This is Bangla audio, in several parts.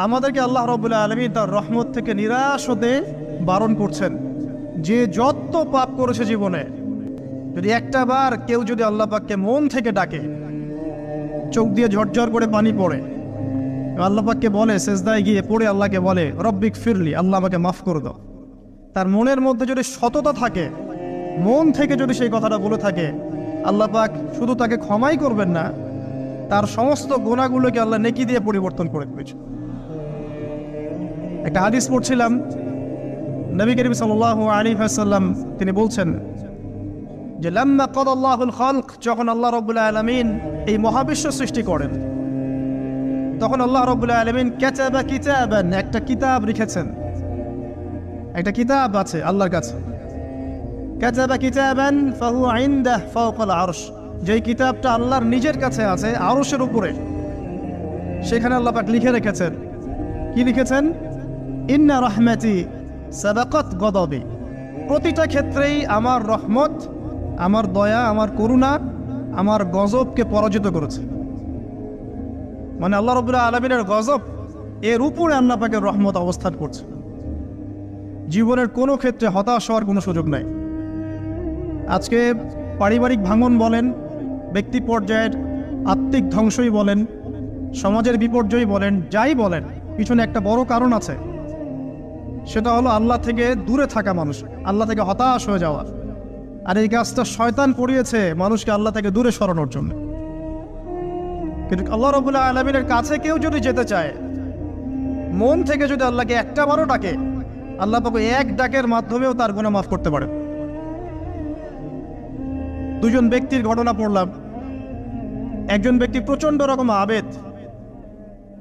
আমাদেরকে আল্লাহ রাব্বুল আলামিন তার রহমত থেকে নিরাশ হতে বারণ করছেন। যে যত পাপ করেছে জীবনে, যদি একটা বার কেউ যদি আল্লাহ পাককে মন থেকে ডাকে, চোখ দিয়ে ঝরঝর করে পানি পড়ে, আল্লাহ পাককে বলে, সেজদায় গিয়ে পড়ে আল্লাহকে বলে রব্বিক ফিরলি, আল্লাহ আমাকে মাফ করে দাও, তার মনের মধ্যে যদি সততা থাকে, মন থেকে যদি সেই কথাটা বলে থাকে, আল্লাহ পাক শুধু তাকে ক্ষমাই করবেন না, তার সমস্ত গুনাহগুলোকে আল্লাহ নেকি দিয়ে পরিবর্তন করে দিয়েছে। একটা হাদিস পড়ছিলাম, নবী করিম সাল্লাল্লাহু আলাইহি ওয়াসাল্লাম তিনি বলছেন যে লাম্মা কাদাল্লাহুল খালক, যখন আল্লাহ রাব্বুল আলামিন এই মহাবিশ্ব সৃষ্টি করেন, তখন আল্লাহ রাব্বুল আলামিন কাতাবা কিতাবান, একটা কিতাব লিখেছেন, একটা কিতাব আছে আল্লাহর কাছে। কাতাবা কিতাবান ফাহুয়া ইনদাহু ফাওকাল আরশ, যেই কিতাবটা আল্লাহর নিজের কাছে আছে আরশের উপরে, সেখানে আল্লাহ পাক লিখে রেখেছেন। কি লিখেছেন? ইন্না রাহমাতি সাবাকাত গদাবি, প্রতিটা ক্ষেত্রেই আমার রহমত, আমার দয়া, আমার করুণা আমার গজবকে পরাজিত করেছে। মানে আল্লাহ রাব্বুল আলামিনের গজব এর উপরে আল্লাহ পাকের রহমত অবস্থান করছে। জীবনের কোনো ক্ষেত্রে হতাশ হওয়ার কোনো সুযোগ নাই। আজকে পারিবারিক ভাঙন বলেন, ব্যক্তি পর্যায়ের আত্মিক ধ্বংসই বলেন, সমাজের বিপর্যয় বলেন, যাই বলেন, পিছনে একটা বড় কারণ আছে। সেটা হলো আল্লাহ থেকে দূরে থাকা মানুষ, আল্লাহ থেকে হতাশ হয়ে যাওয়া। আর এই কাজটা শয়তান করিয়েছে মানুষকে আল্লাহ থেকে দূরে সরানোর জন্য। কিন্তু আল্লাহ রাব্বুল আলামিনের কাছে কেউ যদি যেতে চায়, মন থেকে যদি আল্লাহকে একটা বারও ডাকে, আল্লাহ পাক এক ডাকের মাধ্যমেও তার গুনাহ মাফ করতে পারে। দুজন ব্যক্তির ঘটনা পড়লাম। একজন ব্যক্তি প্রচন্ড রকম আবেদ,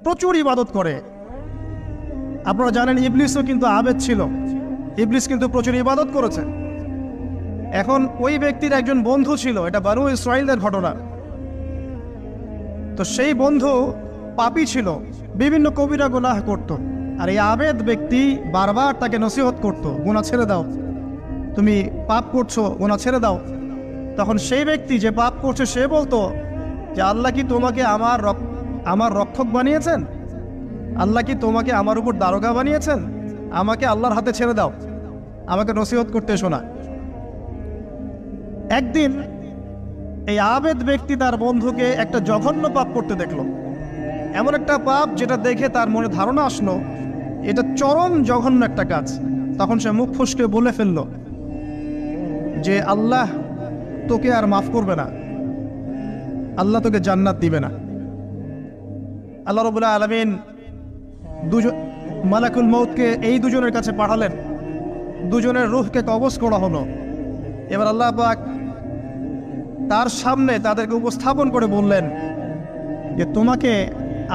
প্রচুর ইবাদত করে। আপনারা জানেন ইবলিসও কিন্তু আবেদ ছিল, ইবলিস কিন্তু প্রচুর ইবাদত করেছে। এখন ওই ব্যক্তির একজন বন্ধু ছিল, এটা বনু ইসরাঈলের ঘটনা। তো সেই বন্ধু পাপী ছিল, বিভিন্ন কবিরা গুনাহ করত। আর এই আবেদ ব্যক্তি বারবার তাকে নসিহত করত, গুনাহ ছেড়ে দাও, তুমি পাপ করছো, গুনাহ ছেড়ে দাও। তখন সেই ব্যক্তি যে পাপ করছে সে বলতো যে আল্লাহ কি তোমাকে আমার রক্ষক বানিয়েছেন? আল্লাহ কি তোমাকে আমার উপর দারোগা বানিয়েছেন? আমাকে আল্লাহর হাতে ছেড়ে দাও, আমাকে নসিহত করতে এসো না। একদিন এই আবেদ ব্যক্তি তার বন্ধুকে একটা জঘন্য পাপ করতে দেখলো, এমন একটা পাপ যেটা দেখে তার মনে ধারণা আসলো এটা চরম জঘন্য একটা কাজ। তখন সে মুখ ফসকে বলে ফেলল যে আল্লাহ তোকে আর মাফ করবে না, আল্লাহ তোকে জান্নাত দিবে না। আল্লাহ রাব্বুল আলামিন মালাকুল মউতকে এই দুজনের কাছে পাঠালেন, দুজনের রূহকে কবজ করা হলো। এবার আল্লাহ পাক তার সামনে তাদেরকে উপস্থাপন করে বললেন যে তোমাকে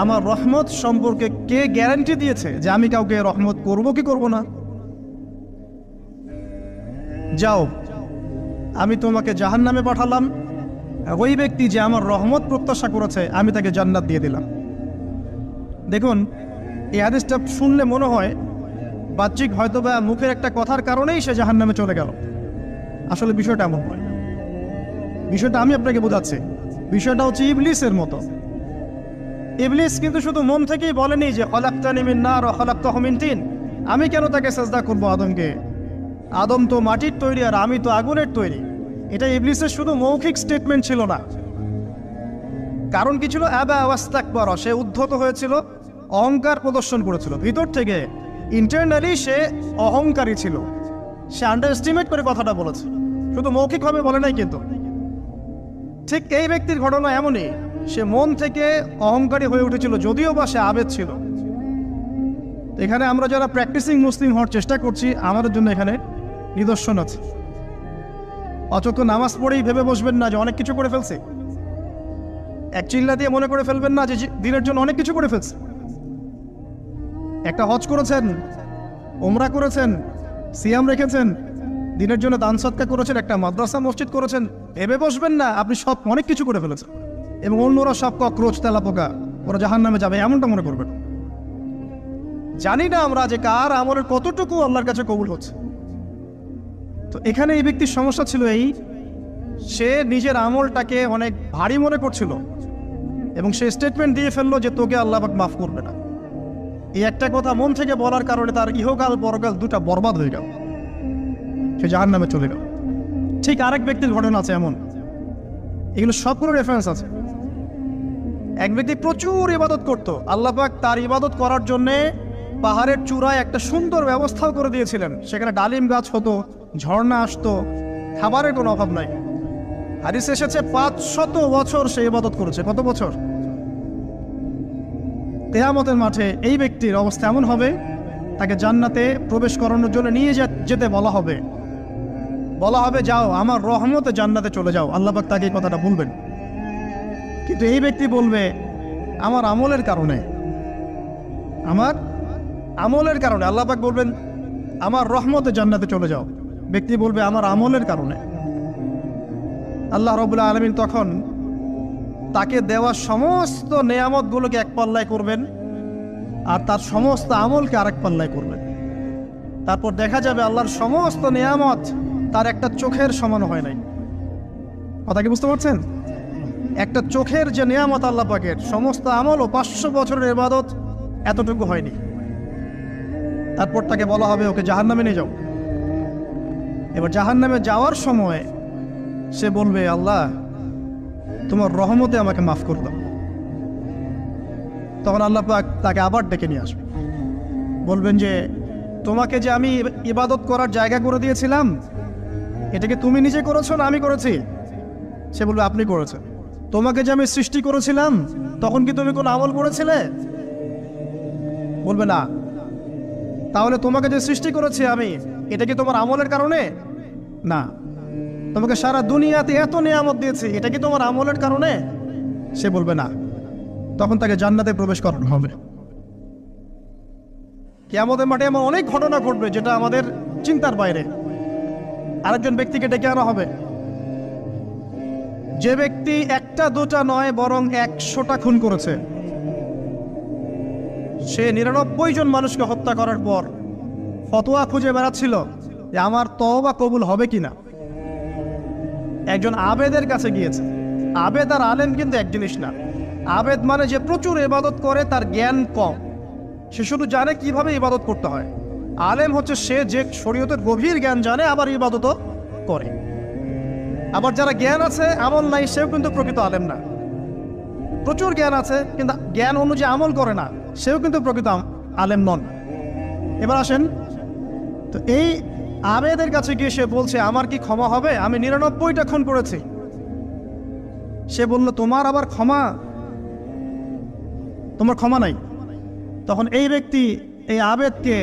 আমার রহমত সম্পর্কে কে গ্যারান্টি দিয়েছে যে আমি কাউকে রহমত করব কি করব না? যাও, আমি তোমাকে জাহান্নামে পাঠালাম, ওই ব্যক্তি যে আমার রহমত প্রত্যাশা করেছে আমি তাকে জান্নাত দিয়ে দিলাম। দেখুন, এই হাদিসটা শুনলে মনে হয় বাহ্যিক হয়তো বা মুখের একটা কথার কারণেই সে জাহান্নামে চলে গেল। আসলে বিষয়টা এমন নয়। বিষয়টা আমি আপনাকে বোঝাচ্ছি। বিষয়টা হচ্ছে ইবলিসের মতো। ইবলিস কিন্তু শুধু মন থেকেই বলেনি যে খলাকতানি মিন নার ওয়া খলাকতাহু মিন তিন, আমি কেন তাকে সিজদা করব আদমকে? আদম তো মাটির তৈরি আর আমি তো আগুনের তৈরি। এটা ইবলিসের শুধু মৌখিক স্টেটমেন্ট ছিল না, কারণ কি ছিল? আবা ওয়াস্তাকবারা, সে উদ্ধত হয়েছিল, অহংকার প্রদর্শন করেছিল। ভিতর থেকে ইন্টারনালি সে অহংকারী ছিল, সে আন্ডার এস্টিমেট করে কথাটা বলেছে, শুধু মৌখিকভাবে বলে নাই। কিন্তু ঠিক এই ব্যক্তির ঘটনা এমনই, সে মন থেকে অহংকারী হয়ে উঠেছিল, যদিও বা সে আবেদ ছিল। এখানে আমরা যারা প্র্যাকটিসিং মুসলিম হওয়ার চেষ্টা করছি, আমাদের জন্য এখানে নিদর্শন আছে। অচত নামাজ পড়েই ভেবে বসবেন না যে অনেক কিছু করে ফেলছে, এক চিল্লা দিয়ে মনে করে ফেলবেন না যে দিনের জন্য অনেক কিছু করে ফেলছে। একটা হজ করেছেন, ওমরা করেছেন, সিয়াম রেখেছেন, দিনের জন্য দান সদকা করেছেন, একটা মাদ্রাসা মসজিদ করেছেন, ভেবে বসবেন না আপনি সব অনেক কিছু করে ফেলেছেন এবং অন্যরা সব ককরোচ তেলাপোকা, ওরা জাহান্নামে যাবে, এমনটা মনে করবেন। জানি না আমরা যে কার আমলের কতটুকু আল্লাহর কাছে কবুল হচ্ছে। তো এখানে এই ব্যক্তির সমস্যা ছিল এই, সে নিজের আমলটাকে অনেক ভারী মনে করছিল এবং সে স্টেটমেন্ট দিয়ে ফেললো যে তোকে আল্লাহ পাক মাফ করবে না। এই একটা কথা মন থেকে বলার কারণে তার ইহকাল পরকাল দুটা বরবাদ হয়ে গেল, সে জাহান্নামে চলে গেল। ঠিক আরেক ব্যক্তির ঘটনা আছে এমন, এগুলো সবগুলো রেফারেন্স আছে। এক ব্যক্তি প্রচুর ইবাদত করত, আল্লাহ পাক তার ইবাদত করার জন্যে পাহাড়ের চূড়ায় একটা সুন্দর ব্যবস্থাও করে দিয়েছিলেন। সেখানে ডালিম গাছ হতো, ঝর্ণা আসতো, খাবারের কোনো অভাব নাই। হাদিসে এসেছে 500 বছর সে ইবাদত করেছে। কত বছর? কিয়ামতের মাঠে এই ব্যক্তির অবস্থা এমন হবে, তাকে জান্নাতে প্রবেশ করানোর জন্য নিয়ে যেতে বলা হবে। যাও আমার রহমতে জান্নাতে চলে যাও। আল্লাহ পাক তাকে এই কথাটা বলবেন, কিন্তু এই ব্যক্তি বলবে আমার আমলের কারণে, আল্লাহ পাক বলবেন আমার রহমতে জান্নাতে চলে যাও। ব্যক্তি বলবে আমার আমলের কারণে। আল্লাহ রাব্বুল আলামিন তখন তাকে দেওয়া সমস্ত নেয়ামতগুলোকে এক পাল্লায় করবেন, আর তার সমস্ত আমলকে আরেক পাল্লায় করবেন। তারপর দেখা যাবে আল্লাহর সমস্ত নেয়ামত তার একটা চোখের সমান হয় নাই। কথা কি বুঝতে পারছেন? একটা চোখের যে নেয়ামত আল্লাহ পাকের, সমস্ত আমল ও 500 বছরের ইবাদত এতটুকু হয়নি। তারপর তাকে বলা হবে ওকে জাহান্নামে নিয়ে যাও। এবার জাহান্নামে যাওয়ার সময় সে বলবে আল্লাহ তোমার রহমতে আমাকে মাফ করে দাও। তখন আল্লাহ পাক তাকে আবার ডেকে নিয়ে আসবে, বলবেন যে তোমাকে যে আমি ইবাদত করার জায়গা করে দিয়েছিলাম, এটাকে তুমি নিজে করেছো না আমি করেছি? সে বলবে আপনি করেছেন। তোমাকে যে আমি সৃষ্টি করেছিলাম তখন কি তুমি কোনো আমল করেছিলে? বলবে না। তাহলে তোমাকে যে সৃষ্টি করেছি আমি, এটা কি তোমার আমলের কারণে? না। তোমাকে সারা দুনিয়াতে এত নিয়ামত দিয়েছি, এটা কি তোমার আমলের কারণে? সে বলবে না। তখন তাকে জান্নাতে প্রবেশ করানো হবে। কিয়ামতের মাঠে এমন অনেক ঘটনা ঘটবে যেটা আমাদের চিন্তার বাইরে। আরেকজন ব্যক্তিকে ডেকে আনা হবে, যে ব্যক্তি একটা দুটা নয় বরং 100টা খুন করেছে। সে 99 জন মানুষকে হত্যা করার পর ফতোয়া খুঁজে বেড়াচ্ছিল যে আমার তওবা কবুল হবে কিনা। একজন আবেদের কাছে গিয়েছে। আবেদ আর আলেম কিন্তু এক জিনিস না। আবেদ মানে যে প্রচুর ইবাদত করে, তার জ্ঞান কম, সে শুধু জানে কিভাবে ইবাদত করতে হয়। আলেম হচ্ছে সে যে শরীয়তের গভীর জ্ঞান জানে, আবার ইবাদতও করে। আবার যারা জ্ঞান আছে আমল নাই, সেও কিন্তু প্রকৃত আলেম না। প্রচুর জ্ঞান আছে কিন্তু জ্ঞান অনুযায়ী আমল করে না, সেও কিন্তু প্রকৃত আলেম নন। এবার আসেন তো, এই আবেদের কাছে গিয়ে সে বলছে আমার কি ক্ষমা হবে? আমি 99টা খুন করেছি। সে বলল তোমার আবার ক্ষমা? তোমার ক্ষমা নাই। তখন এই ব্যক্তি এই আবেদকে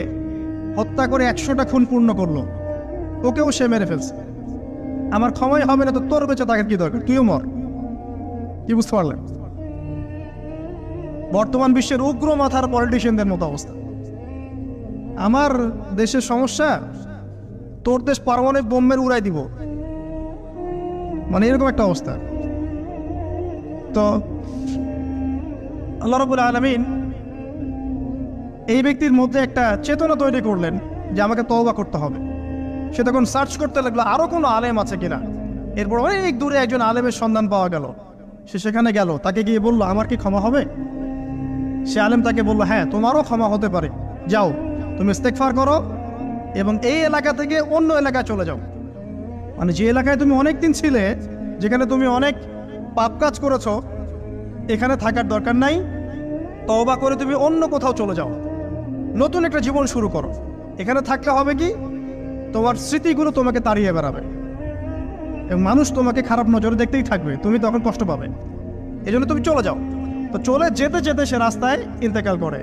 হত্যা করে 100টা খুন পূর্ণ করলো, ওকেও সে মেরে ফেলছে। আমার ক্ষমাই হবে না তো তোর বেঁচে থাকার কি দরকার? তুইও মর। কি বুঝতে পারলেন? বর্তমান বিশ্বের উগ্র মাথার পলিটিশিয়ানদের মতো অবস্থা। আমার দেশের সমস্যা, তোর দেশ পারমাণবিক বোম্বের উড়াই দিব, মানে এরকম একটা অবস্থা। তো আল্লাহ রাব্বুল আলামিন এই ব্যক্তির মধ্যে একটা চেতনা তৈরি করলেন যে আমাকে তওবা করতে হবে। সে তখন সার্চ করতে লাগলো আরো কোনো আলেম আছে কিনা। এরপর অনেক দূরে একজন আলেমের সন্ধান পাওয়া গেল। সে সেখানে গেল, তাকে গিয়ে বলল আমার কি ক্ষমা হবে? সে আলেম তাকে বলল হ্যাঁ তোমারও ক্ষমা হতে পারে, যাও তুমি ইস্তেগফার করো এবং এই এলাকা থেকে অন্য এলাকায় চলে যাও। মানে যে এলাকায় তুমি অনেক দিন ছিলে, যেখানে তুমি অনেক পাপ কাজ করেছো, এখানে থাকার দরকার নাই। তওবা করে তুমি অন্য কোথাও চলে যাও, নতুন একটা জীবন শুরু করো। এখানে থাকলে হবে কি, তোমার স্মৃতিগুলো তোমাকে তাড়িয়ে বেড়াবে এবং মানুষ তোমাকে খারাপ নজরে দেখতেই থাকবে, তুমি তখন কষ্ট পাবে। এই জন্য তুমি চলে যাও। তো চলে যেতে যেতে সে রাস্তায় ইন্তেকাল করে।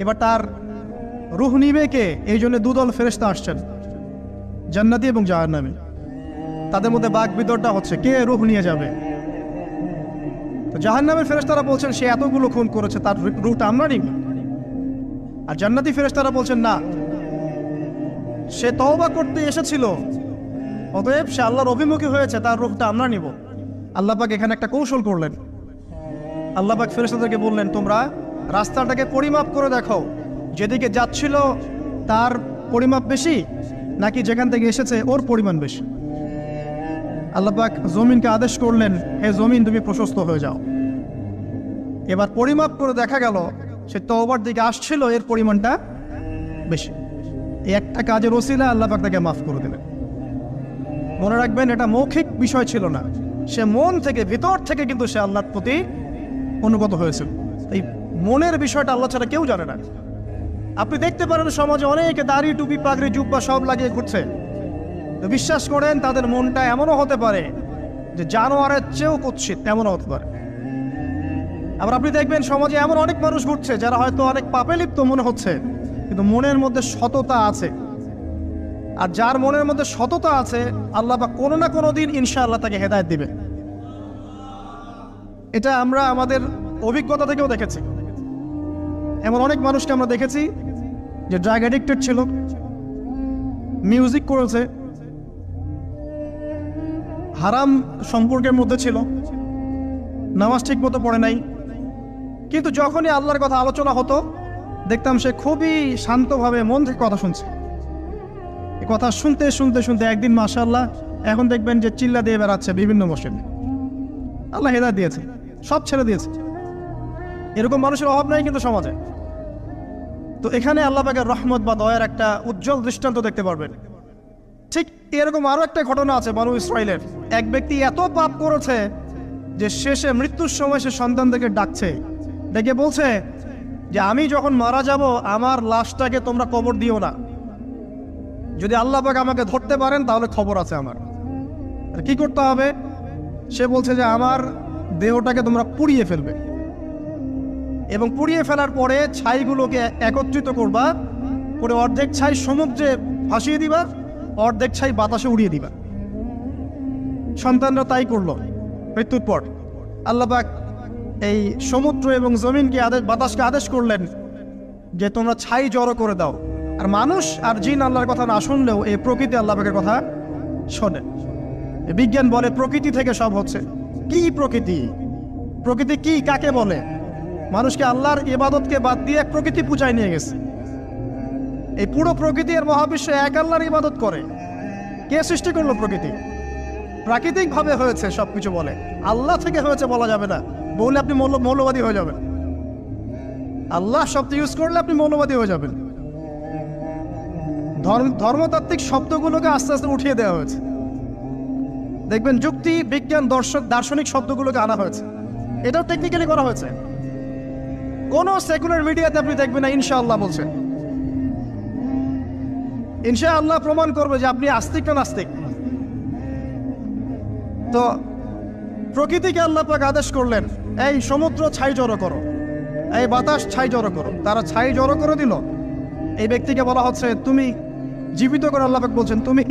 এবার তার রূহ নিবে কে? এই জন্য দুদল ফেরেশতা আসছেন, জান্নাতি এবং জাহান্নামী। তাদের মধ্যে বাক বিতরটা হচ্ছে কে রূহ নিয়ে যাবে। তো জাহান্নামের ফেরেশতারা বলছেন সে এতগুলো খুন করেছে, তার রূহটা আমরা নিব। আর জান্নাতি ফেরেশতারা বলছেন না, সে তওবা করতে এসেছিল, অতএব সে আল্লাহর অভিমুখী হয়েছে, তার রূহটা আমরা নিব। আল্লাহ পাক এখানে একটা কৌশল করলেন। আল্লাহ পাক ফেরেশতাদেরকে বললেন তোমরা রাস্তাটাকে পরিমাপ করে দেখো, যেদিকে যাচ্ছিল তার পরিমাপ বেশি নাকি যেখান থেকে এসেছে ওর পরিমাণ বেশি। আল্লাহ পাক জমিনকে আদেশ করলেন হে জমিন তুমি প্রশস্ত হয়ে যাও। এবার পরিমাপ করে দেখা গেল সে তওবার দিকে আসছিল এর পরিমাণটা বেশি। এই একটা কাজের ওসিলা আল্লাহ পাক তাকে মাফ করে দিলেন। মনে রাখবেন, এটা মৌখিক বিষয় ছিল না, সে মন থেকে ভিতর থেকে কিন্তু সে আল্লাহর প্রতি অনুগত হয়েছিল। এই মনের বিষয়টা আল্লাহ ছাড়া কেউ জানে না। আপনি দেখতে পারেন সমাজে অনেকে দাড়ি টুপি পাগড়ি জুব্বা সব লাগিয়ে ঘুরছে, তো বিশ্বাস করেন তাদের মনটা এমনও হতে পারে যে জানোয়ারের চেয়েও কুৎসিত, এমনও হতে পারে। আবার আপনি দেখবেন সমাজে এমন অনেক মানুষ ঘুরছে যারা হয়তো অনেক পাপে লিপ্ত মনে হচ্ছে, কিন্তু মনের মধ্যে সততা আছে। আর যার মনের মধ্যে সততা আছে, আল্লাহ বা কোনো না কোনো দিন ইনশাআল্লাহ তাকে হেদায়েত দিবে। এটা আমরা আমাদের অভিজ্ঞতা থেকেও দেখেছি। এমন অনেক মানুষকে আমরা দেখেছি যে ড্রাগ অ্যাডিক্টেড ছিল, মিউজিক করেছে, হারাম সম্পর্কের মধ্যে ছিল, নামাজ ঠিক মতো পড়ে নাই, কিন্তু যখনই আল্লাহর কথা আলোচনা হতো দেখতাম সে খুবই শান্তভাবে মন থেকে কথা শুনছে। এই কথা শুনতে শুনতে শুনতে একদিন মাশাআল্লাহ এখন দেখবেন যে চিল্লা দিয়ে বেড়াচ্ছে বিভিন্ন মসজিদে। আল্লাহ হেদায়েত দিয়েছে, সব ছেড়ে দিয়েছে। এরকম মানুষের অভাব নাই কিন্তু সমাজে। তো এখানে আল্লাহ পাকের রহমত বা দয়ার একটা উজ্জ্বল দৃষ্টান্ত দেখতে পারবেন। ঠিক এরকম আরও একটা ঘটনা আছে বনু ইসরাইলের। এক ব্যক্তি এত পাপ করেছে যে শেষে মৃত্যুর সময় সে সন্তানদেরকে ডাকছে, ডেকে বলছে যে আমি যখন মারা যাব আমার লাশটাকে তোমরা কবর দিও না, যদি আল্লাহ পাক আমাকে ধরতে পারেন তাহলে খবর আছে আমার। আর কি করতে হবে? সে বলছে যে আমার দেহটাকে তোমরা পুড়িয়ে ফেলবে, এবং পুড়িয়ে ফেলার পরে ছাইগুলোকে একত্রিত করবা, করে অর্ধেক ছাই সমুদ্রে ভাসিয়ে দিবা, অর্ধেক ছাই বাতাসে উড়িয়ে দিবা। সন্তানরা তাই করলো। মৃত্যুর পর আল্লাহ পাক এই সমুদ্র এবং জমিনকে বাতাসকে আদেশ করলেন যে তোমরা ছাই জড়ো করে দাও। আর মানুষ আর জিন আল্লাহর কথা না শুনলেও এই প্রকৃতি আল্লাহ পাকের কথা শোনে। বিজ্ঞান বলে প্রকৃতি থেকে সব হচ্ছে। কি প্রকৃতি? প্রকৃতি কি, কাকে বলে? মানুষকে আল্লাহর ইবাদতকে বাদ দিয়ে প্রকৃতি পূজায় নিয়ে গেছে। এই পুরো প্রকৃতি আর মহাবিশ্বে এক আল্লাহর ইবাদত করে। কে সৃষ্টি করলো প্রকৃতি? প্রাকৃতিকভাবে হয়েছে সবকিছু বলে, আল্লাহ থেকে হয়েছে বলা যাবে না। বললে আপনি মৌলবাদী হয়ে যাবেন। আল্লাহ শব্দ ইউজ করলে আপনি মৌলবাদী হয়ে যাবেন। ধর্মতাত্ত্বিক শব্দগুলোকে আস্তে আস্তে উঠিয়ে দেওয়া হয়েছে। দেখবেন যুক্তি, বিজ্ঞান, দার্শনিক শব্দগুলোকে আনা হয়েছে। এটাও টেকনিক্যালি করা হয়েছে। কোনো সেকুলার মিডিয়াতে আপনি দেখবেন না ইনশাআল্লাহ বলছে। ইনশাআল্লাহ প্রমাণ করবে যে আপনি আস্তিক না নাস্তিক। তো প্রকৃতিকে আল্লাহ পাক আদেশ করলেন, এই সমুদ্র ছাই জড়ো করো, এই বাতাস ছাই জড়ো করো। তারা ছাই জড়ো করে দিল। এই ব্যক্তিকে বলা হচ্ছে তুমি জীবিত করে, আল্লাহ পাক বলছেন তুমি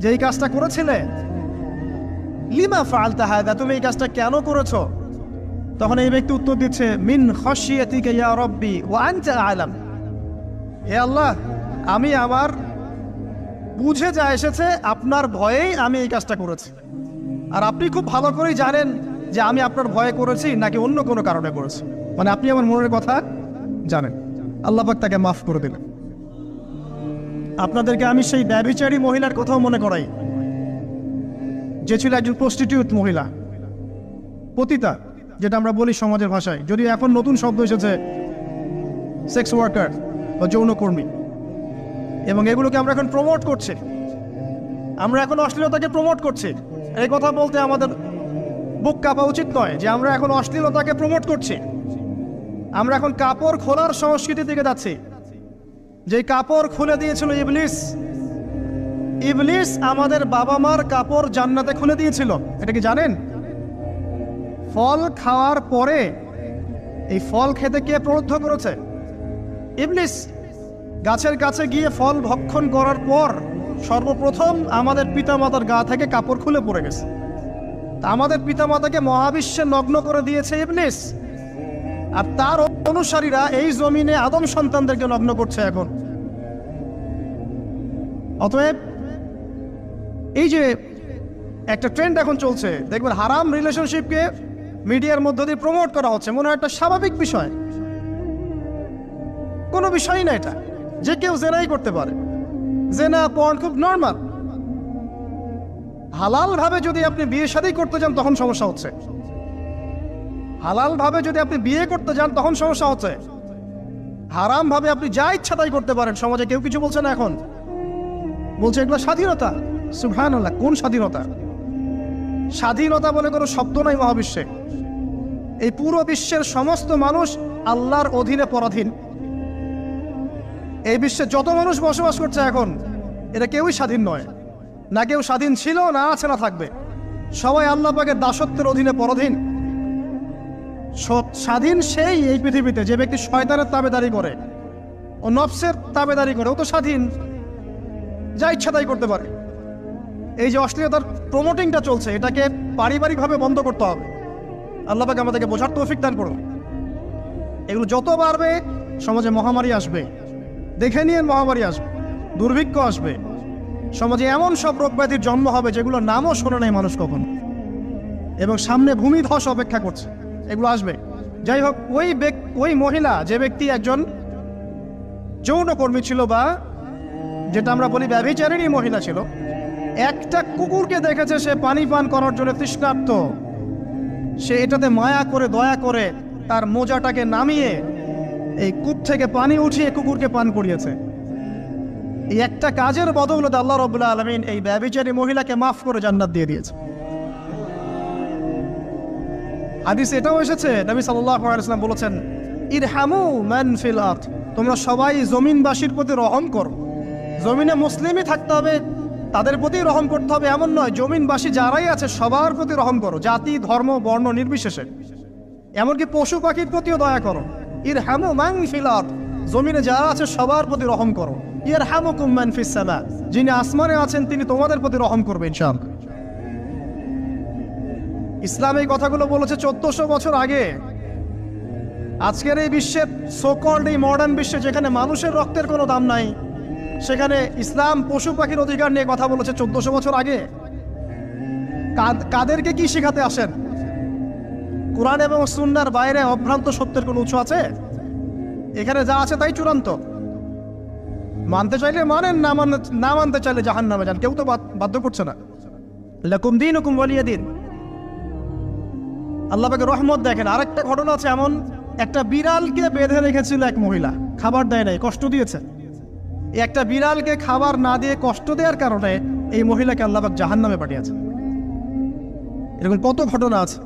যে এই কাজটা করেছিলে, লিমা ফাআলতা হাদা, তুমি এই কাজটা কেন করেছো? তখন এই ব্যক্তি উত্তর দিচ্ছে, মিন খাশিয়াতিকা ইয়া রাব্বি ওয়া আনতা আ'লাম। হে আল্লাহ, আমি আমার বুঝে যা এসেছে আপনার ভয়েই আমি এই কাজটা করেছি, আর আপনি খুব ভালো করেই জানেন যে আমি আপনার ভয়ে করেছি নাকি অন্য কোনো কারণে করেছি। মানে আপনি আমার মনের কথা জানেন। আল্লাহ পাক তাকে মাফ করে দিলেন। আপনাদেরকে আমি সেই ব্যভিচারী মহিলার কথাও মনে করাই, যে ছিল একজন প্রস্টিটিউট মহিলা, পতিতা, যেটা আমরা বলি সমাজের ভাষায়। যদিও এখন নতুন শব্দ এসেছে সেক্স ওয়ার্কার বা যৌনকর্মী, এবং এগুলোকে আমরা এখন প্রমোট করছি। আমরা এখন অশ্লীলতাকে প্রমোট করছি। এই কথা বলতে আমাদের বুক কাঁপা উচিত নয় যে আমরা এখন অশ্লীলতাকে প্রমোট করছি। আমরা এখন কাপড় খোলার সংস্কৃতির দিকে যাচ্ছি। যে কাপড় খুলে দিয়েছিল ইবলিস। ইবলিস আমাদের বাবা মার কাপড় জান্নাতে খুলে দিয়েছিল, এটা কি জানেন? ফল খাওয়ার পরে এই ফল খেতে কে প্রলুব্ধ করেছে? ইবলিস। গাছের কাছে গিয়ে ফল ভক্ষণ করার পর সর্বপ্রথম আমাদের পিতামাতার গা থেকে কাপড় খুলে পড়ে গেছে। তা আমাদের পিতামাতাকে মহাবিশ্বে নগ্ন করে দিয়েছে ইবলিস, আর তার অনুসারীরা এই জমিনে আদম সন্তানদেরকে নগ্ন করছে এখন। অতএব এই যে একটা ট্রেন্ড এখন চলছে, দেখবেন হারাম রিলেশনশিপকে মিডিয়ার মধ্য দিয়ে প্রমোট করা হচ্ছে, মনে হয় একটা স্বাভাবিক বিষয়। কোনো বিষয়ই না এটা, যে কেউ জেনাই করতে পারে। জেনা, পর্ন খুব নর্মাল। হালাল ভাবে যদি আপনি বিয়ে শাদী করতে যান তখন সমস্যা হচ্ছে। হালাল ভাবে যদি আপনি বিয়ে করতে যান তখন সমস্যা হচ্ছে। হারাম ভাবে আপনি যা ইচ্ছা তাই করতে পারেন, সমাজে কেউ কিছু বলছে না। এখন বলছে এগুলো স্বাধীনতা। সুবহানাল্লাহ, কোন স্বাধীনতা? স্বাধীনতা বলে কোনো শব্দ নাই মহাবিশ্বে। এই পুরো বিশ্বের সমস্ত মানুষ আল্লাহর অধীনে পরাধীন। এই বিশ্বে যত মানুষ বসবাস করছে এখন, এরা কেউই স্বাধীন নয়। না কেউ স্বাধীন ছিল, না আছে, না থাকবে। সবাই আল্লাহ পাকের দাসত্বের অধীনে পরাধীন। স্বাধীন সেই এই পৃথিবীতে যে ব্যক্তি শয়তানের তাবেদারি করে, ও নফসের তাবেদারি করে, ও তো স্বাধীন, যা ইচ্ছা তাই করতে পারে। এই যে অশ্লীলতার প্রমোটিংটা চলছে, এটাকে পারিবারিকভাবে বন্ধ করতে হবে। আল্লাহ পাক আমাদেরকে বোঝার তৌফিক দান করুন। এগুলো যত বাড়বে সমাজে মহামারী আসবে, দেখে নিয়ে মহামারী আসবে, দুর্ভিক্ষ আসবে, সমাজে এমন সব রোগ ব্যাধির জন্ম হবে যেগুলো নামও শোনে নাই মানুষ কখনো, এবং সামনে ভূমিধস অপেক্ষা করছে, এগুলো আসবে। যাই হোক, ওই মহিলা, যে ব্যক্তি একজন যৌনকর্মী ছিল, বা যেটা আমরা বলি ব্যভিচারিণী মহিলা ছিল, একটা কুকুরকে দেখেছে সে পানি পান করার জন্য তৃষ্ণার্ত, সে এটাতে মায়া করে, দয়া করে তার মোজাটাকে নামিয়ে এই কূপ থেকে পানি উঠিয়ে কুকুরকে পান করিয়েছে। এই একটা কাজের বদৌলতে আল্লাহ রাব্বুল আলামিন এই ব্যভিচারী মহিলাকে মাফ করে জান্নাত দিয়ে দিয়েছে। হাদিস এটাও এসেছে, নবী সাল্লাল্লাহু আলাইহি ওয়াসাল্লাম বলেছেন, ইরহামু মান ফিল আরদ, তোমরা সবাই জমিনবাসীর প্রতি রহম করো। জমিনে মুসলিমই থাকতে হবে, তাদের প্রতি রহম করতে হবে এমন নয়, জমিনবাসী যারাই আছে সবার প্রতি রহম করো, জাতি ধর্ম বর্ণ নির্বিশেষে। এমনকি পশু পাখির প্রতিও দয়া করো। ইরহামু মান ফিল আরদ, জমিনে যারা আছে সবার প্রতি রহম করো। ইয়ারহামুকুম মান ফিস সামা, যিনি আসমানে আছেন তিনি তোমাদের প্রতি রহম করবেন ইনশাআল্লাহ। ইসলাম এই কথাগুলো বলেছে 1400 বছর আগে। আজকের এই বিশ্বের সোকল্ড এই মডার্ন বিশ্বে, যেখানে মানুষের রক্তের কোনো দাম নাই, সেখানে ইসলাম পশু পাখির অধিকার নিয়ে কথা বলেছে 1400 বছর আগে। কাদেরকে কি শিখাতে আসেন? কোরআন এবং সুন্নাহর বাইরে অভ্রান্ত সত্যের কোনো উৎস আছে? এখানে যা আছে তাই চূড়ান্ত। মানতে চাইলে মানেন, না মানতে চাইলে জাহান্নামে যান, কেউ তো বাধ্য করছে না। লাকুম দীনুকুম ওয়ালিয়া দিন। আল্লাহ পাকের রহমত দেখেন। আরেকটা ঘটনা আছে, এমন একটা বিড়ালকে বেঁধে রেখেছিল এক মহিলা, খাবার দেয় নাই, কষ্ট দিয়েছে। একটা বিড়ালকে খাবার না দিয়ে কষ্ট দেওয়ার কারণে এই মহিলাকে আল্লাহ পাক জাহান্নামে পাঠিয়েছে। এরকম কত ঘটনা আছে,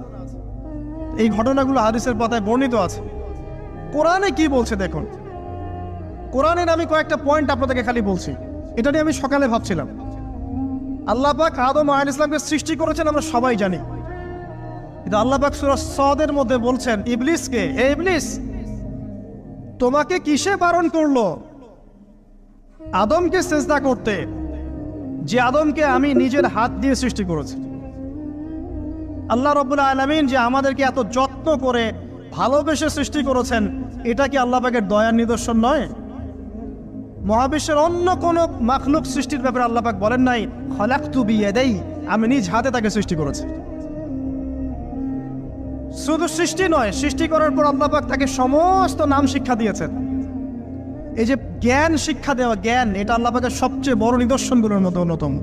এই ঘটনাগুলো হাদিসের পাতায় বর্ণিত আছে। কোরআনে কি বলছে দেখুন। কোরআনের আমি কয়েকটা পয়েন্ট আপনাদেরকে খালি বলছি, এটা নিয়ে আমি সকালে ভাবছিলাম। আল্লাহ পাক আদম আলাইহিস সালামকে সৃষ্টি করেছেন আমরা সবাই জানি, কিন্তু আল্লাহ পাক সূরা সাদের মধ্যে বলছেন ইবলিসকে, হে ইবলিস, তোমাকে কিসে বারণ করলো আদমকে সিজদা করতে, যে আদমকে আমি নিজের হাত দিয়ে সৃষ্টি করেছি। আল্লাহ রাব্বুল আলামিন যে আমাদেরকে এত যত্ন করে ভালোবেসে সৃষ্টি করেছেন, এটা কি আল্লাহ পাকের দয়ার নিদর্শন নয়? মহাবিশ্বের অন্য কোন মাখলুক সৃষ্টির ব্যাপারে আল্লাহ পাক বলেন নাই খলাকতু বিয়াদাই, আমি নিজ হাতে তাকে সৃষ্টি করেছি। শুধু সৃষ্টি নয়, সৃষ্টি করার পর আল্লাহ পাক তাকে সমস্ত নাম শিক্ষা দিয়েছেন। এই যে জ্ঞান শিক্ষা দেওয়া, জ্ঞান, এটা আল্লাহ পাকের সবচেয়ে বড় নিদর্শনগুলোর মধ্যে অন্যতম।